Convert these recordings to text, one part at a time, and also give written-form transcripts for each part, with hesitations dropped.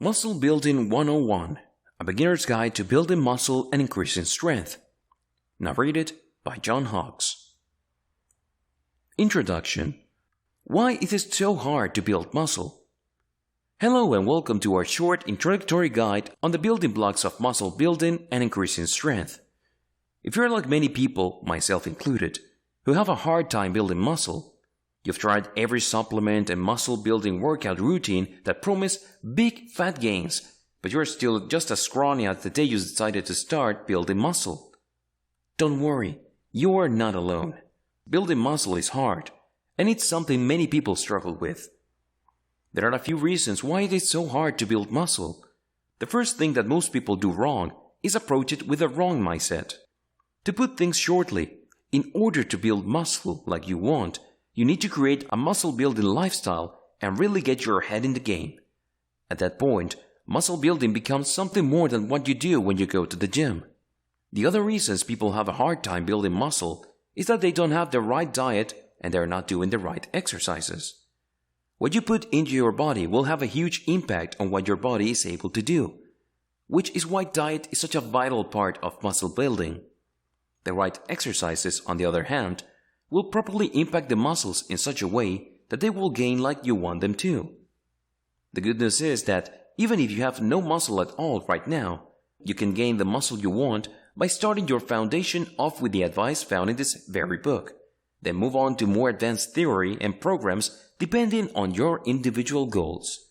Muscle Building 101, a beginner's guide to building muscle and increasing strength. Narrated by John Hawkes. Introduction. Why is it so hard to build muscle? Hello and welcome to our short introductory guide on the building blocks of muscle building and increasing strength. If you're like many people, myself included, who have a hard time building muscle, you've tried every supplement and muscle building workout routine that promise big fat gains, but you're still just as scrawny as the day you decided to start building muscle. Don't worry, you are not alone. Building muscle is hard, and it's something many people struggle with. There are a few reasons why it is so hard to build muscle. The first thing that most people do wrong is approach it with a wrong mindset. To put things shortly, in order to build muscle like you want, you need to create a muscle building lifestyle and really get your head in the game. At that point, muscle building becomes something more than what you do when you go to the gym. The other reasons people have a hard time building muscle is that they don't have the right diet and they're not doing the right exercises. What you put into your body will have a huge impact on what your body is able to do, which is why diet is such a vital part of muscle building. The right exercises, on the other hand, will properly impact the muscles in such a way that they will gain like you want them to. The good news is that even if you have no muscle at all right now, you can gain the muscle you want by starting your foundation off with the advice found in this very book. Then move on to more advanced theory and programs depending on your individual goals.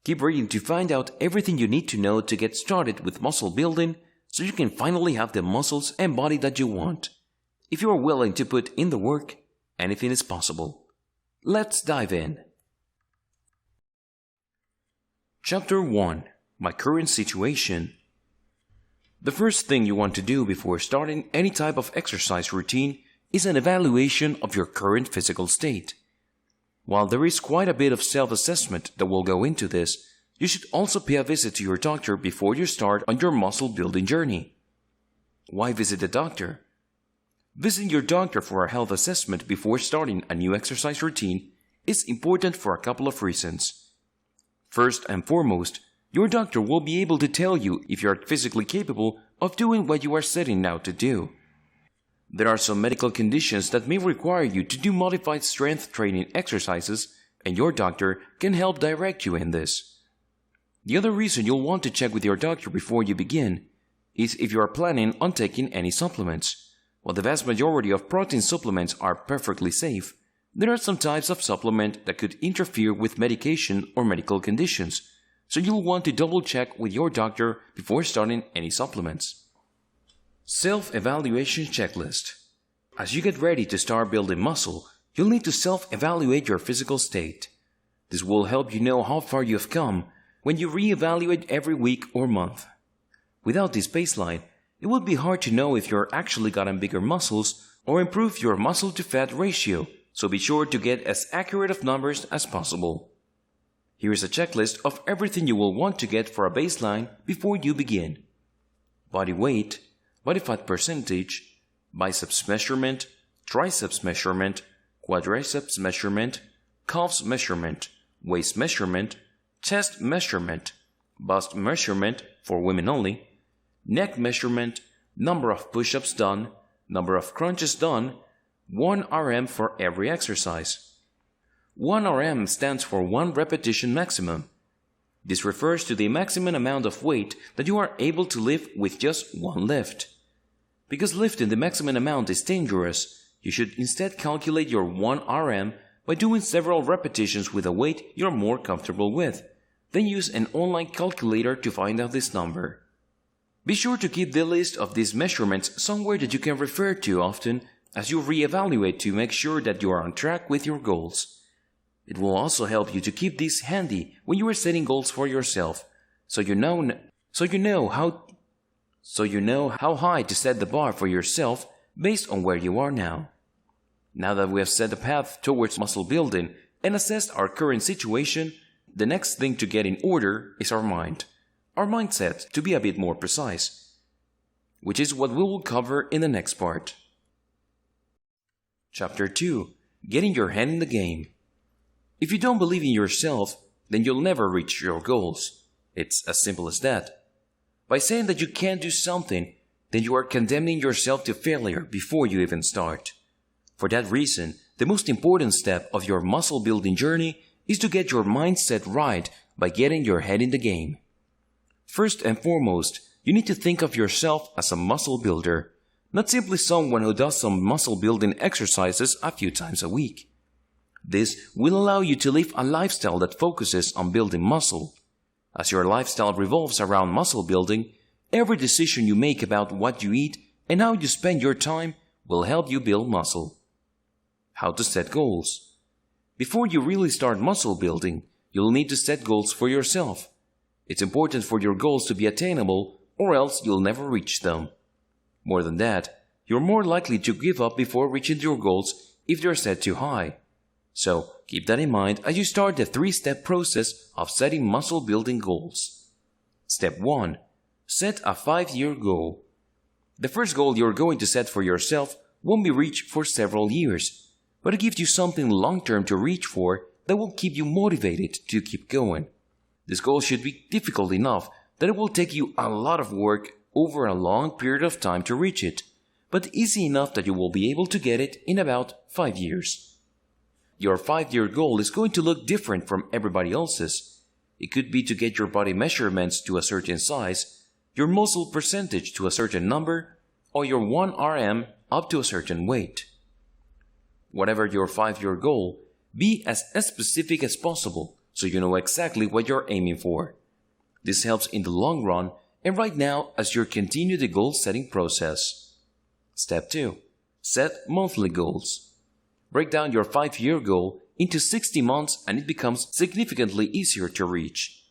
Keep reading to find out everything you need to know to get started with muscle building so you can finally have the muscles and body that you want. If you are willing to put in the work, anything is possible. Let's dive in. Chapter 1. My current situation. The first thing you want to do before starting any type of exercise routine is an evaluation of your current physical state. While there is quite a bit of self-assessment that will go into this, you should also pay a visit to your doctor before you start on your muscle building journey. Why visit the doctor? Visiting your doctor for a health assessment before starting a new exercise routine is important for a couple of reasons. First and foremost, your doctor will be able to tell you if you are physically capable of doing what you are setting out to do. There are some medical conditions that may require you to do modified strength training exercises, and your doctor can help direct you in this. The other reason you'll want to check with your doctor before you begin is if you are planning on taking any supplements. While the vast majority of protein supplements are perfectly safe, there are some types of supplement that could interfere with medication or medical conditions, so you'll want to double check with your doctor before starting any supplements. Self-evaluation checklist. As you get ready to start building muscle, you'll need to self-evaluate your physical state. This will help you know how far you've come when you re-evaluate every week or month. Without this baseline, it would be hard to know if you're actually gotten bigger muscles or improved your muscle-to-fat ratio, so be sure to get as accurate of numbers as possible. Here is a checklist of everything you will want to get for a baseline before you begin. Body weight, body fat percentage, biceps measurement, triceps measurement, quadriceps measurement, calves measurement, waist measurement, chest measurement, bust measurement for women only, neck measurement, number of push-ups done, number of crunches done, 1 RM for every exercise. 1 RM stands for 1 repetition maximum. This refers to the maximum amount of weight that you are able to lift with just one lift. Because lifting the maximum amount is dangerous, you should instead calculate your 1 RM by doing several repetitions with a weight you're more comfortable with. Then use an online calculator to find out this number. Be sure to keep the list of these measurements somewhere that you can refer to often as you re-evaluate to make sure that you are on track with your goals. It will also help you to keep these handy when you are setting goals for yourself, so you know how high to set the bar for yourself based on where you are now. Now that we have set the path towards muscle building and assessed our current situation, the next thing to get in order is our mind. Our mindset, to be a bit more precise, which is what we will cover in the next part. Chapter 2. Getting your head in the game. If you don't believe in yourself, then you'll never reach your goals. It's as simple as that. By saying that you can't do something, then you are condemning yourself to failure before you even start. For that reason, the most important step of your muscle building journey is to get your mindset right by getting your head in the game. First and foremost, you need to think of yourself as a muscle builder, not simply someone who does some muscle building exercises a few times a week. This will allow you to live a lifestyle that focuses on building muscle. As your lifestyle revolves around muscle building, every decision you make about what you eat and how you spend your time will help you build muscle. How to set goals. Before you really start muscle building, you'll need to set goals for yourself. It's important for your goals to be attainable, or else you'll never reach them. More than that, you're more likely to give up before reaching your goals if they're set too high. So, keep that in mind as you start the 3-step process of setting muscle building goals. Step 1. Set a 5-year goal. The first goal you're going to set for yourself won't be reached for several years, but it gives you something long-term to reach for that will keep you motivated to keep going. This goal should be difficult enough that it will take you a lot of work over a long period of time to reach it, but easy enough that you will be able to get it in about 5 years. Your 5-year goal is going to look different from everybody else's. It could be to get your body measurements to a certain size, your muscle percentage to a certain number, or your 1 RM up to a certain weight. Whatever your 5-year goal, be as specific as possible so you know exactly what you're aiming for. This helps in the long run and right now as you continue the goal-setting process. Step 2. Set monthly goals. Break down your 5-year goal into 60 months and it becomes significantly easier to reach.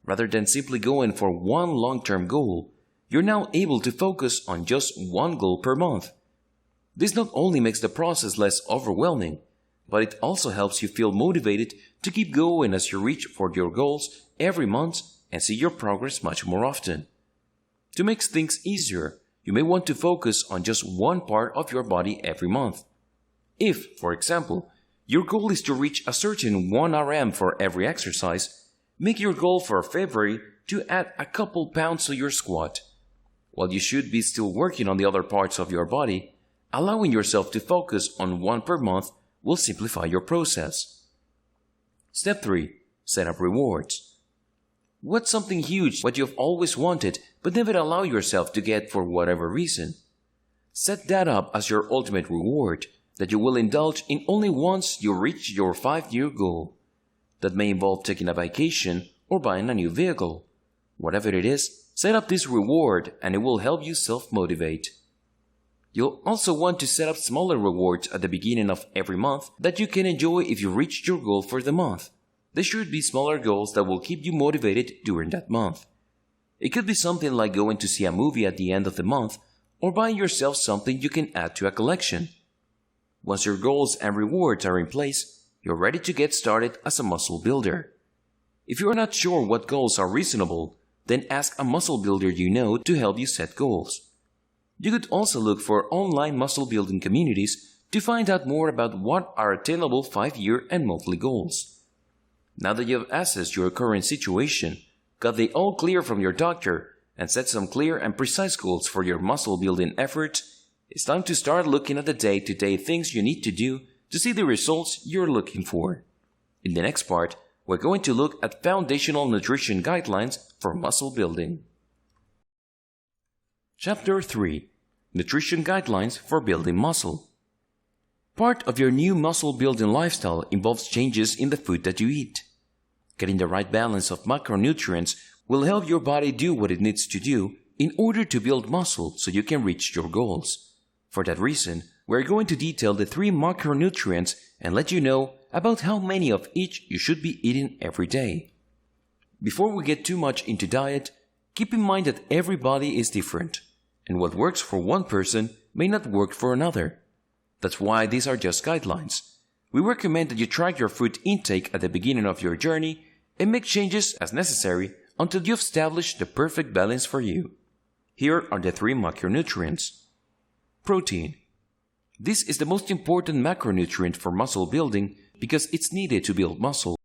Rather than simply going for one long-term goal, you're now able to focus on just one goal per month. This not only makes the process less overwhelming, but it also helps you feel motivated to keep going as you reach for your goals every month and see your progress much more often. To make things easier, you may want to focus on just one part of your body every month. If, for example, your goal is to reach a certain 1 RM for every exercise, make your goal for February to add a couple pounds to your squat. While you should be still working on the other parts of your body, allowing yourself to focus on one per month will simplify your process. Step 3. Set up rewards. What's something huge what you've always wanted but never allow yourself to get for whatever reason? Set that up as your ultimate reward that you will indulge in only once you reach your 5-year goal. That may involve taking a vacation or buying a new vehicle. Whatever it is, set up this reward and it will help you self-motivate. You'll also want to set up smaller rewards at the beginning of every month that you can enjoy if you reached your goal for the month. They should be smaller goals that will keep you motivated during that month. It could be something like going to see a movie at the end of the month or buying yourself something you can add to a collection. Once your goals and rewards are in place, you're ready to get started as a muscle builder. If you are not sure what goals are reasonable, then ask a muscle builder you know to help you set goals. You could also look for online muscle building communities to find out more about what are attainable 5-year and monthly goals. Now that you have assessed your current situation, got the all clear from your doctor, and set some clear and precise goals for your muscle building efforts, it's time to start looking at the day-to-day things you need to do to see the results you're looking for. In the next part, we're going to look at foundational nutrition guidelines for muscle building. Chapter 3. Nutrition Guidelines for Building Muscle. Part of your new muscle building lifestyle involves changes in the food that you eat. Getting the right balance of macronutrients will help your body do what it needs to do in order to build muscle so you can reach your goals. For that reason, we're going to detail the 3 macronutrients and let you know about how many of each you should be eating every day. Before we get too much into diet, keep in mind that every body is different, and what works for one person may not work for another. That's why these are just guidelines. We recommend that you track your food intake at the beginning of your journey and make changes as necessary until you've established the perfect balance for you. Here are the 3 macronutrients. Protein. This is the most important macronutrient for muscle building because it's needed to build muscle.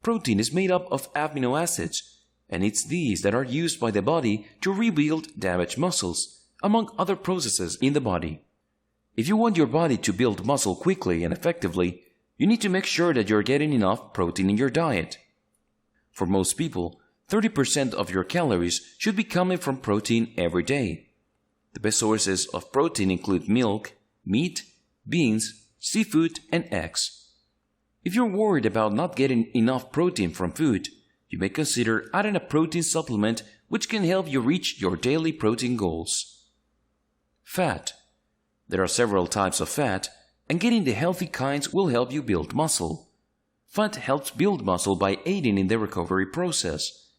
Protein is made up of amino acids, and it's these that are used by the body to rebuild damaged muscles, among other processes in the body. If you want your body to build muscle quickly and effectively, you need to make sure that you're getting enough protein in your diet. For most people, 30% of your calories should be coming from protein every day. The best sources of protein include milk, meat, beans, seafood, and eggs. If you're worried about not getting enough protein from food, you may consider adding a protein supplement which can help you reach your daily protein goals. Fat. There are several types of fat, and getting the healthy kinds will help you build muscle. Fat helps build muscle by aiding in the recovery process.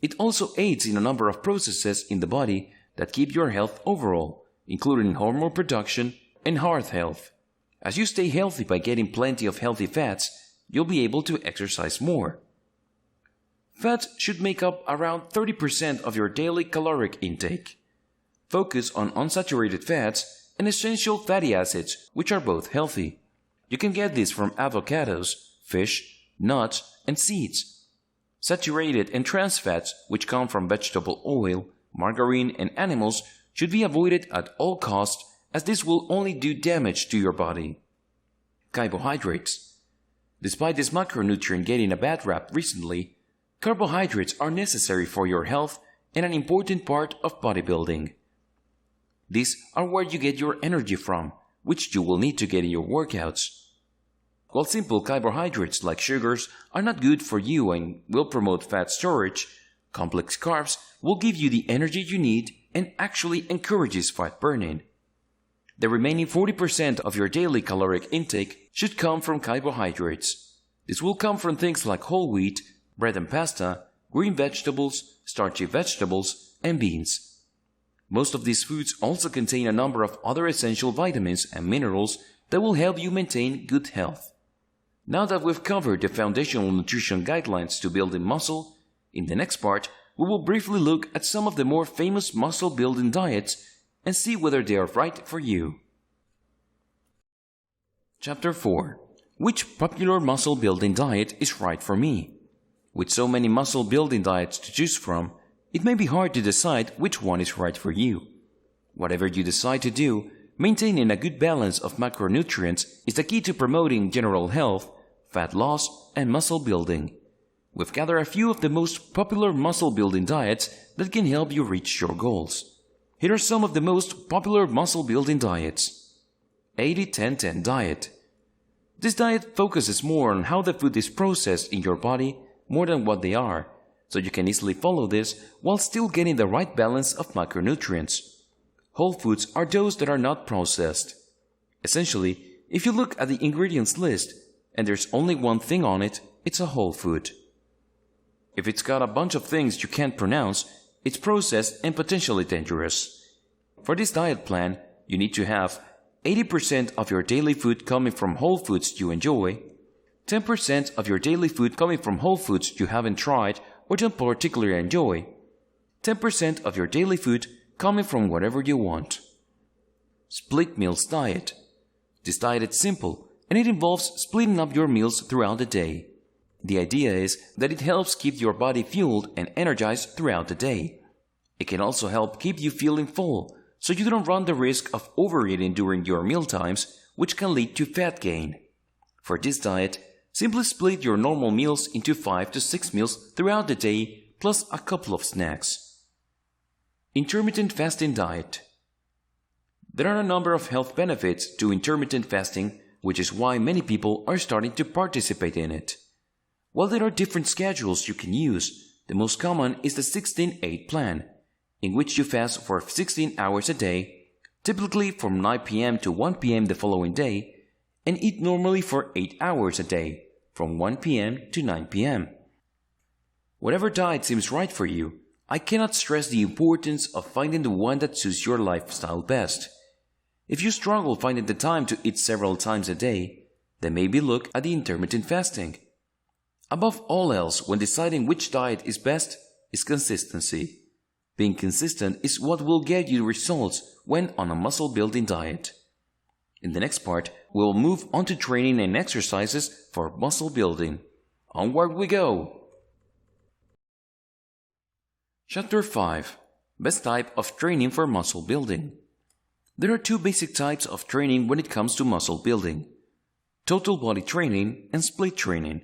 It also aids in a number of processes in the body that keep your health overall, including hormone production and heart health. As you stay healthy by getting plenty of healthy fats, you'll be able to exercise more. Fats should make up around 30% of your daily caloric intake. Focus on unsaturated fats and essential fatty acids, which are both healthy. You can get these from avocados, fish, nuts, and seeds. Saturated and trans fats, which come from vegetable oil, margarine, and animals, should be avoided at all costs, as this will only do damage to your body. Carbohydrates. Despite this macronutrient getting a bad rap recently, carbohydrates are necessary for your health and an important part of bodybuilding. These are where you get your energy from, which you will need to get in your workouts. While simple carbohydrates like sugars are not good for you and will promote fat storage, complex carbs will give you the energy you need and actually encourages fat burning. The remaining 40% of your daily caloric intake should come from carbohydrates. This will come from things like whole wheat, bread and pasta, green vegetables, starchy vegetables, and beans. Most of these foods also contain a number of other essential vitamins and minerals that will help you maintain good health. Now that we've covered the foundational nutrition guidelines to building muscle, in the next part, we will briefly look at some of the more famous muscle-building diets and see whether they are right for you. Chapter 4. Which popular muscle-building diet is right for me? With so many muscle-building diets to choose from, it may be hard to decide which one is right for you. Whatever you decide to do, maintaining a good balance of macronutrients is the key to promoting general health, fat loss, and muscle building. We've gathered a few of the most popular muscle-building diets that can help you reach your goals. Here are some of the most popular muscle-building diets. 80-10-10 diet. This diet focuses more on how the food is processed in your body more than what they are, so you can easily follow this while still getting the right balance of macronutrients. Whole foods are those that are not processed. Essentially, if you look at the ingredients list and there's only one thing on it, it's a whole food. If it's got a bunch of things you can't pronounce, it's processed and potentially dangerous. For this diet plan, you need to have 80% of your daily food coming from whole foods you enjoy, 10% of your daily food coming from whole foods you haven't tried or don't particularly enjoy, 10% of your daily food coming from whatever you want. Split meals diet. This diet is simple and it involves splitting up your meals throughout the day. The idea is that it helps keep your body fueled and energized throughout the day. It can also help keep you feeling full, so you don't run the risk of overeating during your meal times, which can lead to fat gain. For this diet, simply split your normal meals into 5 to 6 meals throughout the day, plus a couple of snacks. Intermittent fasting diet. There are a number of health benefits to intermittent fasting, which is why many people are starting to participate in it. While there are different schedules you can use, the most common is the 16-8 plan, in which you fast for 16 hours a day, typically from 9 p.m. to 1 p.m. the following day, and eat normally for 8 hours a day, from 1 p.m. to 9 p.m. Whatever diet seems right for you, I cannot stress the importance of finding the one that suits your lifestyle best. If you struggle finding the time to eat several times a day, then maybe look at the intermittent fasting. Above all else, when deciding which diet is best, is consistency. Being consistent is what will get you results when on a muscle-building diet. In the next part, we'll move on to training and exercises for muscle building. Onward we go! Chapter 5. Best type of training for muscle building. There are two basic types of training when it comes to muscle building: total body training and split training.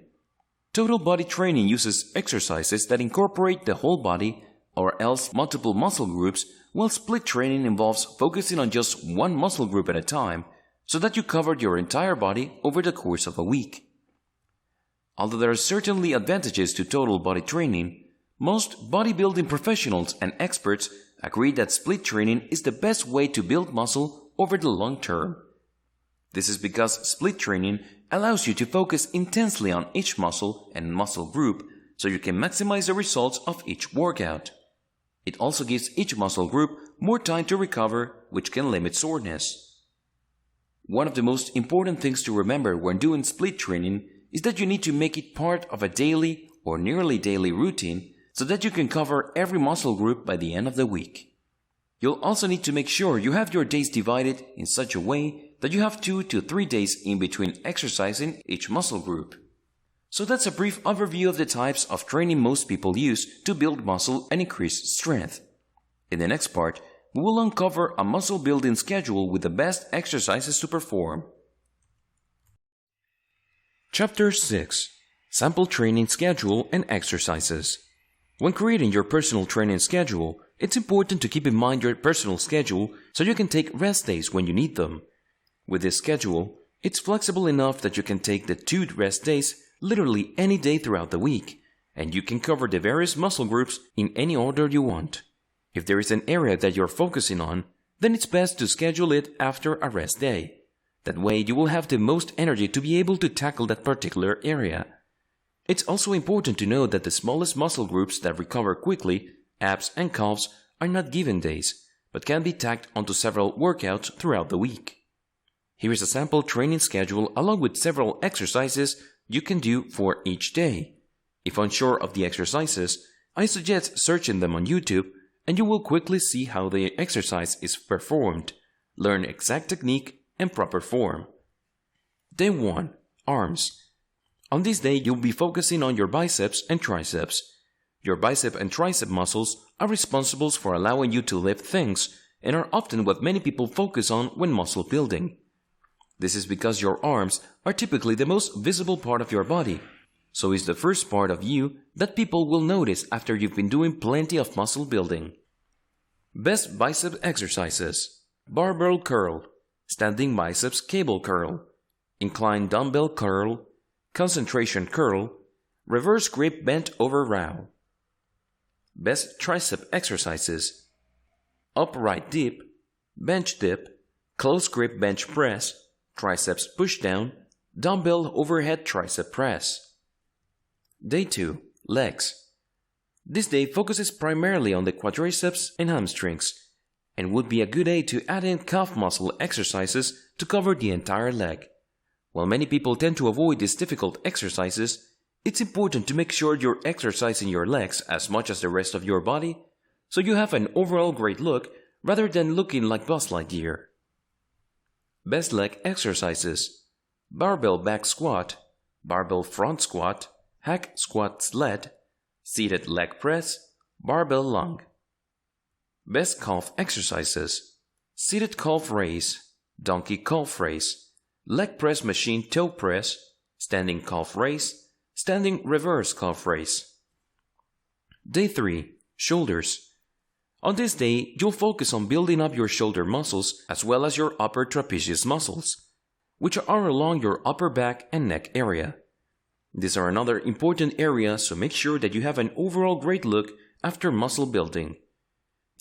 Total body training uses exercises that incorporate the whole body or else multiple muscle groups, while split training involves focusing on just one muscle group at a time so that you covered your entire body over the course of a week. Although there are certainly advantages to total body training, most bodybuilding professionals and experts agree that split training is the best way to build muscle over the long term. This is because split training allows you to focus intensely on each muscle and muscle group so you can maximize the results of each workout. It also gives each muscle group more time to recover, which can limit soreness. One of the most important things to remember when doing split training is that you need to make it part of a daily or nearly daily routine so that you can cover every muscle group by the end of the week. You'll also need to make sure you have your days divided in such a way that you have 2 to 3 days in between exercising each muscle group. So that's a brief overview of the types of training most people use to build muscle and increase strength. In the next part, we will uncover a muscle building schedule with the best exercises to perform. Chapter 6. Sample training schedule and exercises. When creating your personal training schedule, it's important to keep in mind your personal schedule so you can take rest days when you need them. With this schedule, it's flexible enough that you can take the 2 rest days literally any day throughout the week, and you can cover the various muscle groups in any order you want. If there is an area that you're focusing on, then it's best to schedule it after a rest day. That way you will have the most energy to be able to tackle that particular area. It's also important to know that the smallest muscle groups that recover quickly, abs and calves, are not given days, but can be tacked onto several workouts throughout the week. Here is a sample training schedule along with several exercises you can do for each day. If unsure of the exercises, I suggest searching them on YouTube and you will quickly see how the exercise is performed, learn exact technique and proper form. Day 1. Arms. On this day, you'll be focusing on your biceps and triceps. Your bicep and tricep muscles are responsible for allowing you to lift things and are often what many people focus on when muscle building. This is because your arms are typically the most visible part of your body, so is the first part of you that people will notice after you've been doing plenty of muscle building. Best bicep exercises: barbell curl, standing biceps cable curl, inclined dumbbell curl, concentration curl, reverse grip bent over row. Best tricep exercises: upright dip, bench dip, close grip bench press, triceps push down, dumbbell overhead tricep press. Day 2. Legs. This day focuses primarily on the quadriceps and hamstrings, and would be a good day to add in calf muscle exercises to cover the entire leg. While many people tend to avoid these difficult exercises, it's important to make sure you're exercising your legs as much as the rest of your body, so you have an overall great look rather than looking like Buzz Lightyear. Best leg exercises: barbell back squat, barbell front squat, hack squat sled, seated leg press, barbell lung. Best calf exercises: seated calf raise, donkey calf raise, leg press machine toe press, standing calf raise, standing reverse calf raise. Day 3. Shoulders. On this day, you'll focus on building up your shoulder muscles as well as your upper trapezius muscles, which are along your upper back and neck area. These are another important area, so make sure that you have an overall great look after muscle building.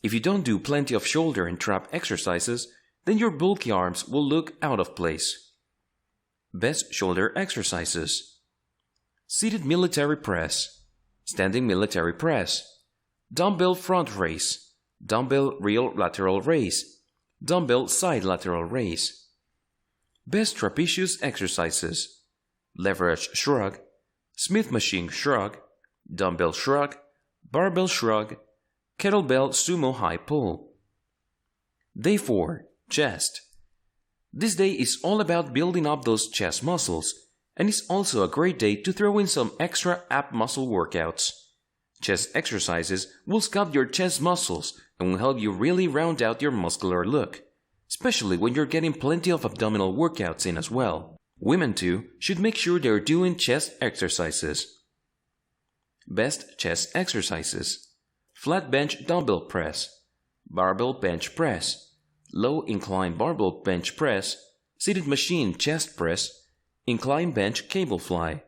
If you don't do plenty of shoulder and trap exercises, then your bulky arms will look out of place. Best shoulder exercises: seated military press, standing military press, dumbbell front raise, dumbbell real lateral raise, dumbbell side lateral raise. Best trapezius exercises: leverage shrug, Smith machine shrug, dumbbell shrug, barbell shrug, kettlebell sumo high pull. Day 4. Chest. This day is all about building up those chest muscles, and it's also a great day to throw in some extra ab muscle workouts. Chest exercises will sculpt your chest muscles and will help you really round out your muscular look, especially when you're getting plenty of abdominal workouts in as well. Women too should make sure they're doing chest exercises. Best chest exercises: flat bench dumbbell press, barbell bench press, low incline barbell bench press, seated machine chest press, incline bench cable fly.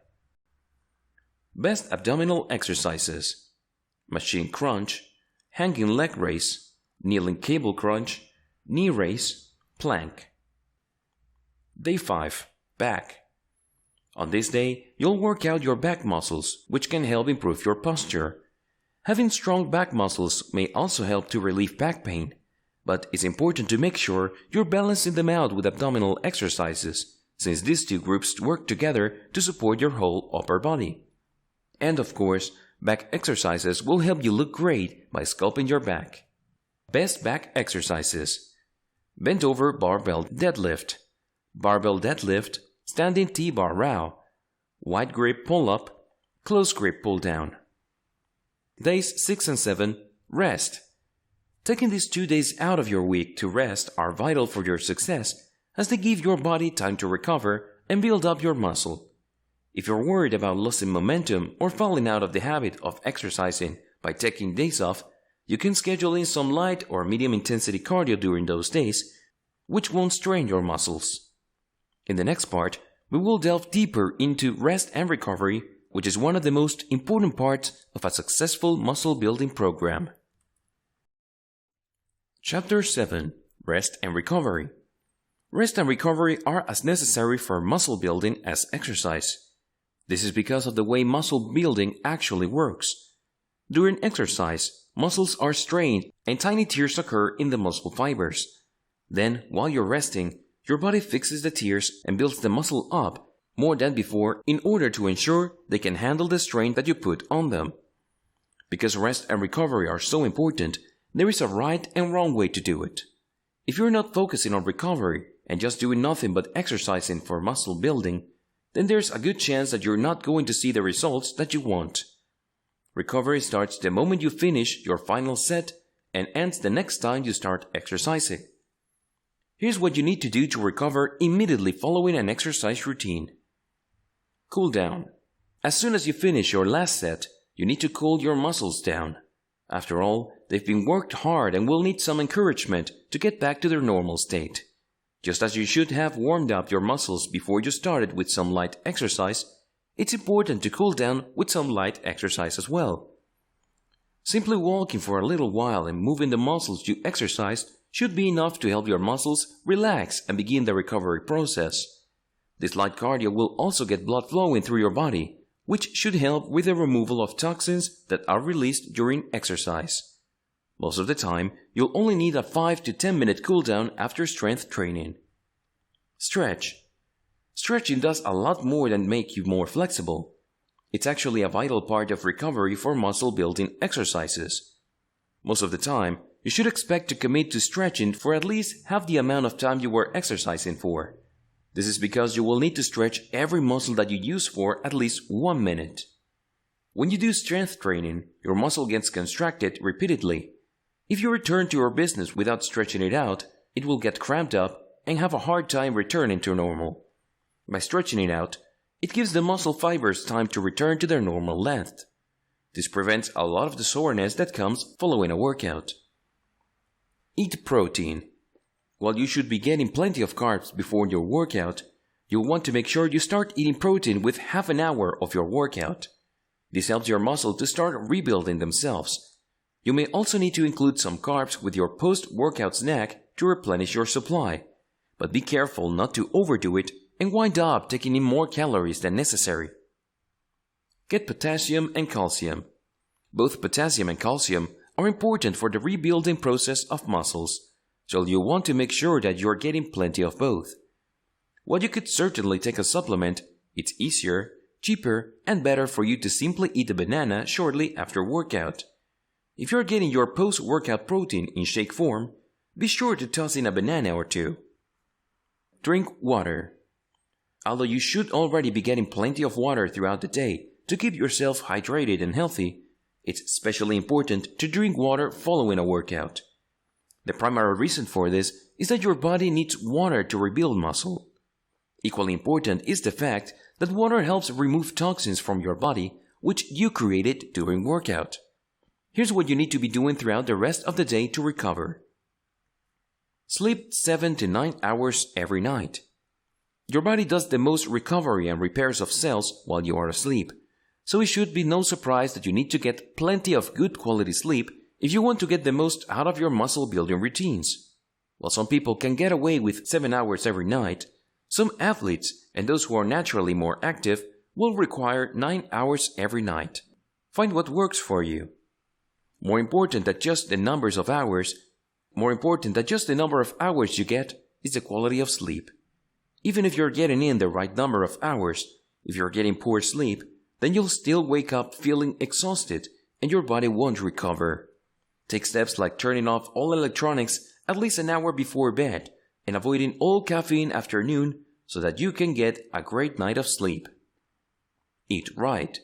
Best abdominal exercises: machine crunch, hanging leg raise, kneeling cable crunch, knee raise, plank. Day 5. Back. On this day, you'll work out your back muscles, which can help improve your posture. Having strong back muscles may also help to relieve back pain, but it's important to make sure you're balancing them out with abdominal exercises, since these two groups work together to support your whole upper body. And of course, back exercises will help you look great by sculpting your back. Best back exercises: bent over barbell deadlift, barbell deadlift, standing T-bar row, wide grip pull-up, close grip pull-down. Days 6 and 7, rest. Taking these 2 days out of your week to rest are vital for your success, as they give your body time to recover and build up your muscle. If you're worried about losing momentum or falling out of the habit of exercising by taking days off, you can schedule in some light or medium intensity cardio during those days, which won't strain your muscles. In the next part, we will delve deeper into rest and recovery, which is one of the most important parts of a successful muscle building program. Chapter 7: Rest and Recovery. Rest and recovery are as necessary for muscle building as exercise. This is because of the way muscle building actually works. During exercise, muscles are strained and tiny tears occur in the muscle fibers. Then, while you're resting, your body fixes the tears and builds the muscle up more than before in order to ensure they can handle the strain that you put on them. Because rest and recovery are so important, there is a right and wrong way to do it. If you're not focusing on recovery and just doing nothing but exercising for muscle building, then there's a good chance that you're not going to see the results that you want. Recovery starts the moment you finish your final set and ends the next time you start exercising. Here's what you need to do to recover immediately following an exercise routine. Cool down. As soon as you finish your last set, you need to cool your muscles down. After all, they've been worked hard and will need some encouragement to get back to their normal state. Just as you should have warmed up your muscles before you started with some light exercise, it's important to cool down with some light exercise as well. Simply walking for a little while and moving the muscles you exercised should be enough to help your muscles relax and begin the recovery process. This light cardio will also get blood flowing through your body, which should help with the removal of toxins that are released during exercise. Most of the time, you'll only need a 5 to 10 minute cool down after strength training. Stretch. Stretching does a lot more than make you more flexible. It's actually a vital part of recovery for muscle building exercises. Most of the time, you should expect to commit to stretching for at least half the amount of time you were exercising for. This is because you will need to stretch every muscle that you use for at least 1 minute. When you do strength training, your muscle gets contracted repeatedly. If you return to your business without stretching it out, it will get cramped up and have a hard time returning to normal. By stretching it out, it gives the muscle fibers time to return to their normal length. This prevents a lot of the soreness that comes following a workout. Eat protein. While you should be getting plenty of carbs before your workout, you'll want to make sure you start eating protein with half an hour of your workout. This helps your muscle to start rebuilding themselves. You may also need to include some carbs with your post-workout snack to replenish your supply, but be careful not to overdo it and wind up taking in more calories than necessary. Get potassium and calcium. Both potassium and calcium are important for the rebuilding process of muscles, so you'll want to make sure that you're getting plenty of both. While you could certainly take a supplement, it's easier, cheaper, and better for you to simply eat a banana shortly after workout. If you're getting your post-workout protein in shake form, be sure to toss in a banana or two. Drink water. Although you should already be getting plenty of water throughout the day to keep yourself hydrated and healthy, It's especially important to drink water following a workout. The primary reason for this is that your body needs water to rebuild muscle. Equally important is the fact that water helps remove toxins from your body, which you created during workout. Here's what you need to be doing throughout the rest of the day to recover. Sleep 7 to 9 hours every night. Your body does the most recovery and repairs of cells while you are asleep, so it should be no surprise that you need to get plenty of good quality sleep if you want to get the most out of your muscle building routines. While some people can get away with 7 hours every night, some athletes and those who are naturally more active will require 9 hours every night. Find what works for you. More important than just the number of hours you get is the quality of sleep. Even if you're getting in the right number of hours, if you're getting poor sleep, then you'll still wake up feeling exhausted and your body won't recover. Take steps like turning off all electronics at least an hour before bed and avoiding all caffeine after noon so that you can get a great night of sleep. Eat right.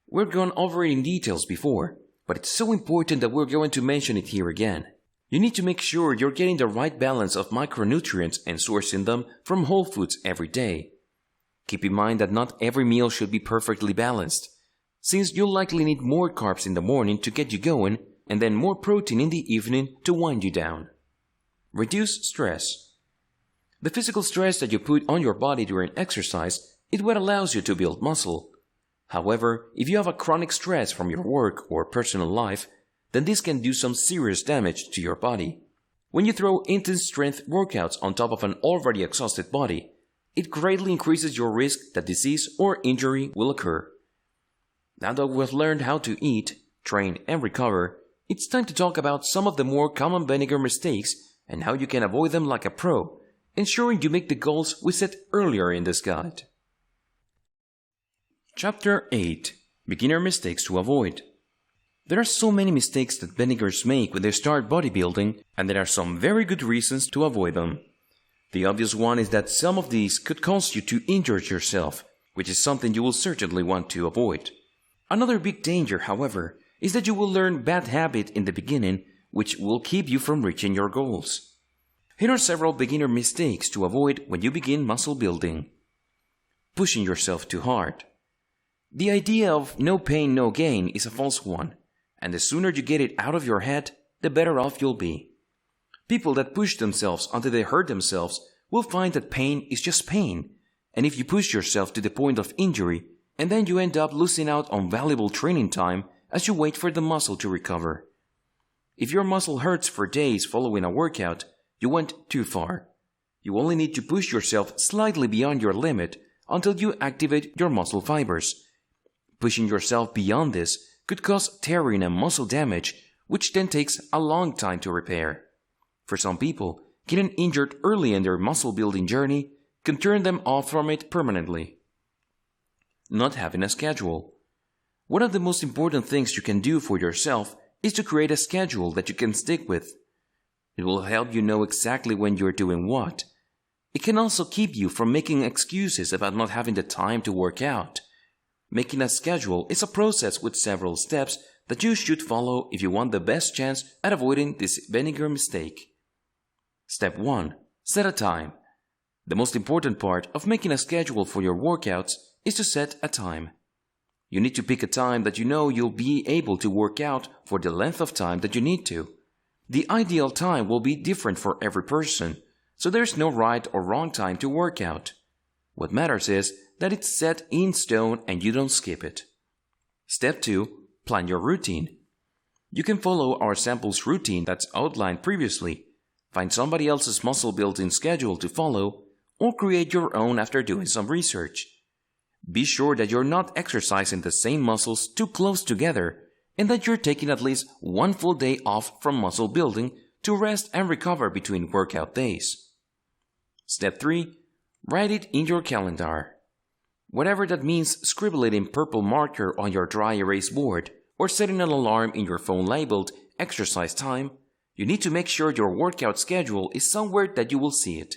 We've gone over it in details before, but it's so important that we're going to mention it here again. You need to make sure you're getting the right balance of micronutrients and sourcing them from whole foods every day. Keep in mind that not every meal should be perfectly balanced, since you'll likely need more carbs in the morning to get you going and then more protein in the evening to wind you down. Reduce stress. The physical stress that you put on your body during exercise is what allows you to build muscle. However, if you have a chronic stress from your work or personal life, then this can do some serious damage to your body. When you throw intense strength workouts on top of an already exhausted body, it greatly increases your risk that disease or injury will occur. Now that we've learned how to eat, train, and recover, it's time to talk about some of the more common beginner mistakes and how you can avoid them like a pro, ensuring you make the goals we set earlier in this guide. Chapter 8. Beginner Mistakes to Avoid. There are so many mistakes that beginners make when they start bodybuilding, and there are some very good reasons to avoid them. The obvious one is that some of these could cause you to injure yourself, which is something you will certainly want to avoid. Another big danger, however, is that you will learn bad habits in the beginning, which will keep you from reaching your goals. Here are several beginner mistakes to avoid when you begin muscle building. Pushing yourself too hard. The idea of no pain, no gain is a false one, and the sooner you get it out of your head, the better off you'll be. People that push themselves until they hurt themselves will find that pain is just pain, and if you push yourself to the point of injury, and then you end up losing out on valuable training time as you wait for the muscle to recover. If your muscle hurts for days following a workout, you went too far. You only need to push yourself slightly beyond your limit until you activate your muscle fibers. Pushing yourself beyond this could cause tearing and muscle damage, which then takes a long time to repair. For some people, getting injured early in their muscle building journey can turn them off from it permanently. Not having a schedule. One of the most important things you can do for yourself is to create a schedule that you can stick with. It will help you know exactly when you're doing what. It can also keep you from making excuses about not having the time to work out. Making a schedule is a process with several steps that you should follow if you want the best chance at avoiding this beginner mistake. Step 1. Set a time. The most important part of making a schedule for your workouts is to set a time. You need to pick a time that you know you'll be able to work out for the length of time that you need to. The ideal time will be different for every person, so there's no right or wrong time to work out. What matters is that it's set in stone and you don't skip it. Step 2. Plan your routine. You can follow our samples routine that's outlined previously, find somebody else's muscle building schedule to follow, or create your own after doing some research. Be sure that you're not exercising the same muscles too close together and that you're taking at least one full day off from muscle building to rest and recover between workout days. Step 3. Write it in your calendar. Whatever that means, scribble it in purple marker on your dry erase board or setting an alarm in your phone labeled exercise time. You need to make sure your workout schedule is somewhere that you will see it.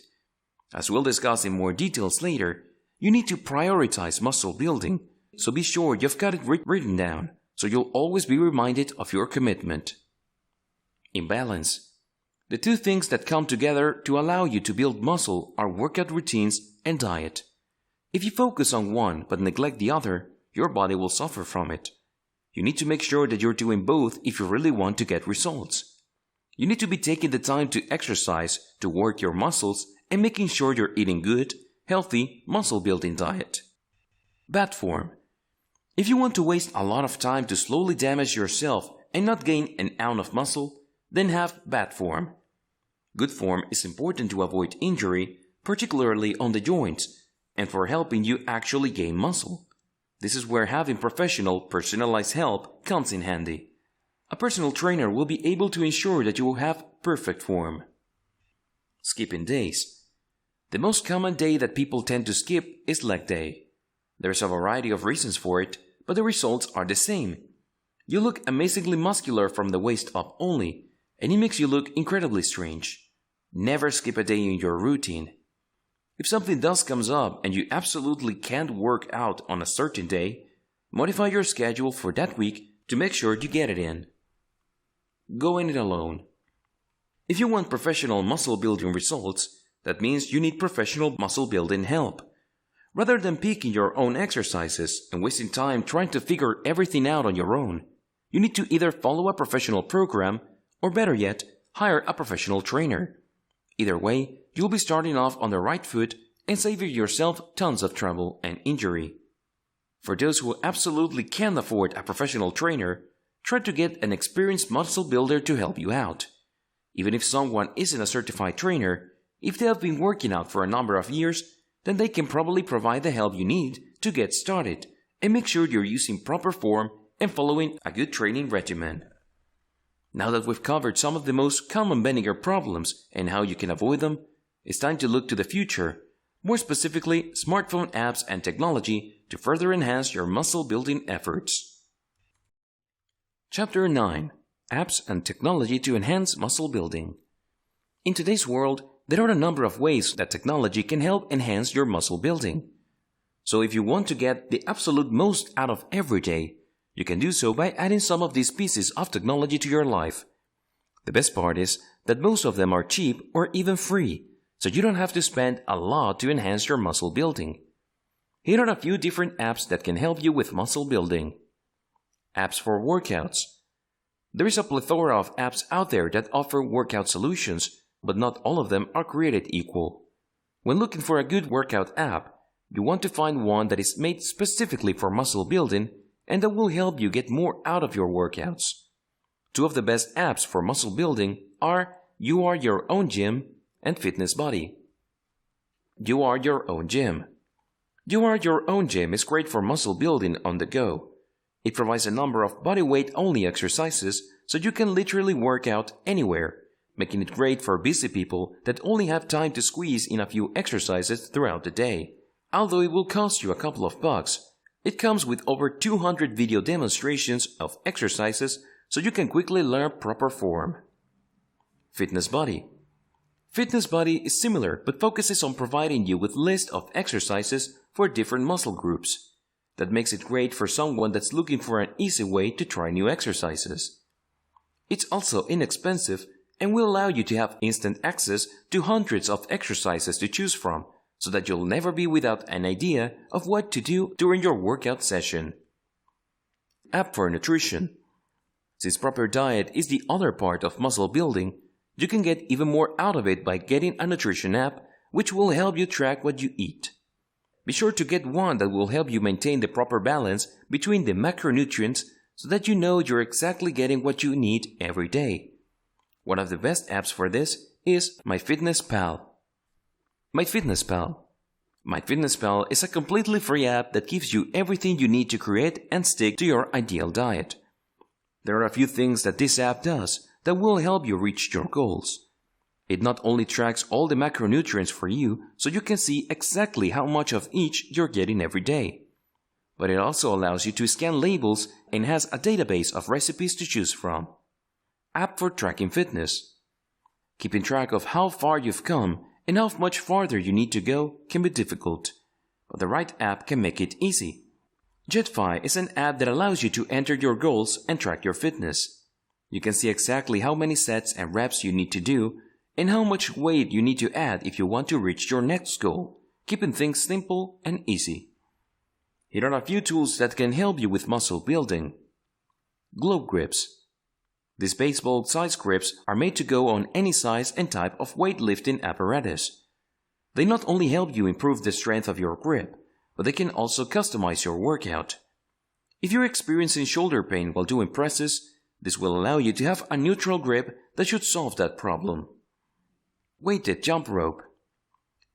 As we'll discuss in more details later, you need to prioritize muscle building, so be sure you've got it written down so you'll always be reminded of your commitment. Imbalance. The two things that come together to allow you to build muscle are workout routines and diet. If you focus on one but neglect the other, your body will suffer from it. You need to make sure that you're doing both if you really want to get results. You need to be taking the time to exercise, to work your muscles, and making sure you're eating good, healthy, muscle-building diet. Bad form. If you want to waste a lot of time to slowly damage yourself and not gain an ounce of muscle, then have bad form. Good form is important to avoid injury, particularly on the joints, and for helping you actually gain muscle. This is where having professional, personalized help comes in handy. A personal trainer will be able to ensure that you will have perfect form. Skipping days. The most common day that people tend to skip is leg day. There's a variety of reasons for it, but the results are the same. You look amazingly muscular from the waist up only, and it makes you look incredibly strange. Never skip a day in your routine. If something does comes up and you absolutely can't work out on a certain day, modify your schedule for that week to make sure you get it in. Going it alone. If you want professional muscle building results, that means you need professional muscle building help. Rather than picking your own exercises and wasting time trying to figure everything out on your own, you need to either follow a professional program or, better yet, hire a professional trainer. Either way, you'll be starting off on the right foot and saving yourself tons of trouble and injury. For those who absolutely can't afford a professional trainer, try to get an experienced muscle builder to help you out. Even if someone isn't a certified trainer, if they have been working out for a number of years, then they can probably provide the help you need to get started and make sure you're using proper form and following a good training regimen. Now that we've covered some of the most common bending problems and how you can avoid them, it's time to look to the future, more specifically smartphone apps and technology to further enhance your muscle building efforts. Chapter 9. Apps and Technology to Enhance Muscle Building. In today's world, there are a number of ways that technology can help enhance your muscle building. So if you want to get the absolute most out of every day, you can do so by adding some of these pieces of technology to your life. The best part is that most of them are cheap or even free, so you don't have to spend a lot to enhance your muscle building. Here are a few different apps that can help you with muscle building. Apps for workouts. There is a plethora of apps out there that offer workout solutions, but not all of them are created equal. When looking for a good workout app, you want to find one that is made specifically for muscle building and that will help you get more out of your workouts. Two of the best apps for muscle building are You Are Your Own Gym and Fitness Buddy. You Are Your Own Gym. You Are Your Own Gym is great for muscle building on the go. It provides a number of bodyweight-only exercises so you can literally work out anywhere, making it great for busy people that only have time to squeeze in a few exercises throughout the day. Although it will cost you a couple of bucks, it comes with over 200 video demonstrations of exercises so you can quickly learn proper form. Fitness Buddy. Fitness Buddy is similar but focuses on providing you with lists of exercises for different muscle groups. That makes it great for someone that's looking for an easy way to try new exercises. It's also inexpensive and will allow you to have instant access to hundreds of exercises to choose from, so that you'll never be without an idea of what to do during your workout session. App for Nutrition. Since proper diet is the other part of muscle building, you can get even more out of it by getting a nutrition app which will help you track what you eat. Be sure to get one that will help you maintain the proper balance between the macronutrients so that you know you're exactly getting what you need every day. One of the best apps for this is MyFitnessPal. MyFitnessPal is a completely free app that gives you everything you need to create and stick to your ideal diet. There are a few things that this app does that will help you reach your goals. It not only tracks all the macronutrients for you so you can see exactly how much of each you're getting every day, but it also allows you to scan labels and has a database of recipes to choose from. App for Tracking Fitness. Keeping track of how far you've come and how much farther you need to go can be difficult, but the right app can make it easy. Jetfi is an app that allows you to enter your goals and track your fitness. You can see exactly how many sets and reps you need to do and how much weight you need to add if you want to reach your next goal, keeping things simple and easy. Here are a few tools that can help you with muscle building. Globe grips. These baseball-sized grips are made to go on any size and type of weightlifting apparatus. They not only help you improve the strength of your grip, but they can also customize your workout. If you're experiencing shoulder pain while doing presses, this will allow you to have a neutral grip that should solve that problem. Weighted jump rope.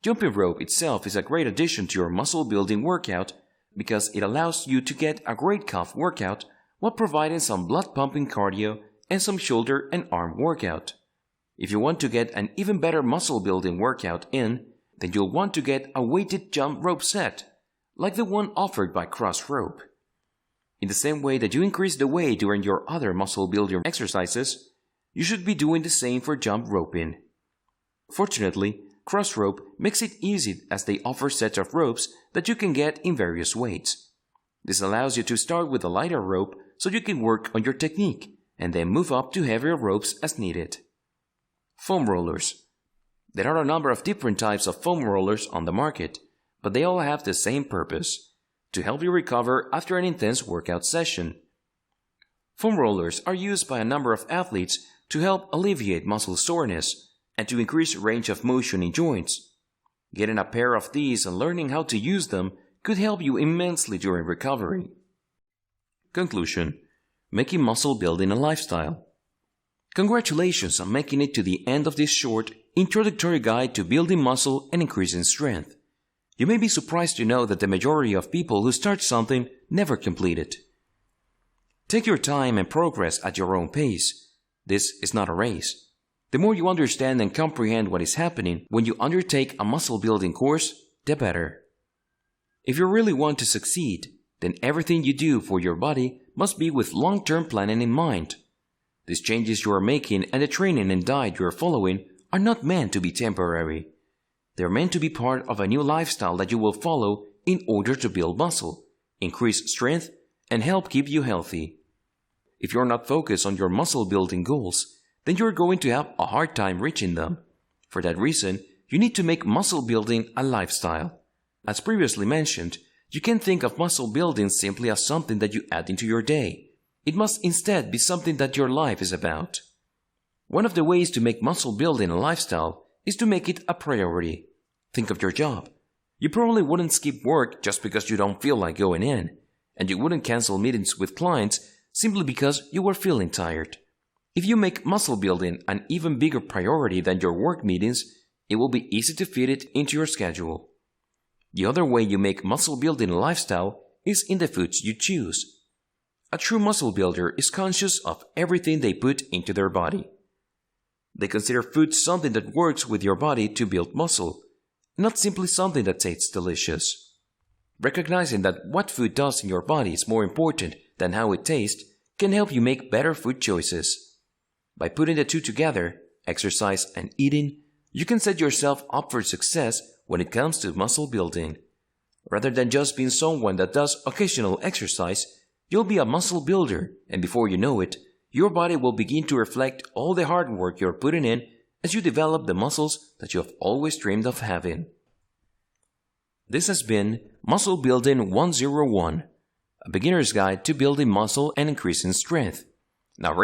Jumping rope itself is a great addition to your muscle building workout because it allows you to get a great calf workout while providing some blood pumping cardio and some shoulder and arm workout. If you want to get an even better muscle building workout in, then you'll want to get a weighted jump rope set, like the one offered by Cross Rope. In the same way that you increase the weight during your other muscle building exercises, you should be doing the same for jump roping. Fortunately, Cross Rope makes it easy as they offer sets of ropes that you can get in various weights. This allows you to start with a lighter rope so you can work on your technique and then move up to heavier ropes as needed. Foam rollers. There are a number of different types of foam rollers on the market, but they all have the same purpose: to help you recover after an intense workout session. Foam rollers are used by a number of athletes to help alleviate muscle soreness and to increase range of motion in joints. Getting a pair of these and learning how to use them could help you immensely during recovery. Conclusion: making muscle building a lifestyle. Congratulations on making it to the end of this short, introductory guide to building muscle and increasing strength. You may be surprised to know that the majority of people who start something never complete it. Take your time and progress at your own pace. This is not a race. The more you understand and comprehend what is happening when you undertake a muscle building course, the better. If you really want to succeed, then everything you do for your body must be with long-term planning in mind. These changes you are making and the training and diet you are following are not meant to be temporary. They are meant to be part of a new lifestyle that you will follow in order to build muscle, increase strength, and help keep you healthy. If you're not focused on your muscle building goals, then you're going to have a hard time reaching them. For that reason, you need to make muscle building a lifestyle. As previously mentioned, you can't think of muscle building simply as something that you add into your day. It must instead be something that your life is about. One of the ways to make muscle building a lifestyle is to make it a priority. Think of your job. You probably wouldn't skip work just because you don't feel like going in, and you wouldn't cancel meetings with clients simply because you were feeling tired. If you make muscle building an even bigger priority than your work meetings, it will be easy to fit it into your schedule. The other way you make muscle building a lifestyle is in the foods you choose. A true muscle builder is conscious of everything they put into their body. They consider food something that works with your body to build muscle, not simply something that tastes delicious. Recognizing that what food does in your body is more important than how it tastes can help you make better food choices. By putting the two together, exercise and eating, you can set yourself up for success when it comes to muscle building. Rather than just being someone that does occasional exercise, you'll be a muscle builder, and before you know it, your body will begin to reflect all the hard work you're putting in as you develop the muscles that you have always dreamed of having. This has been Muscle Building 101, a beginner's guide to building muscle and increasing strength. Now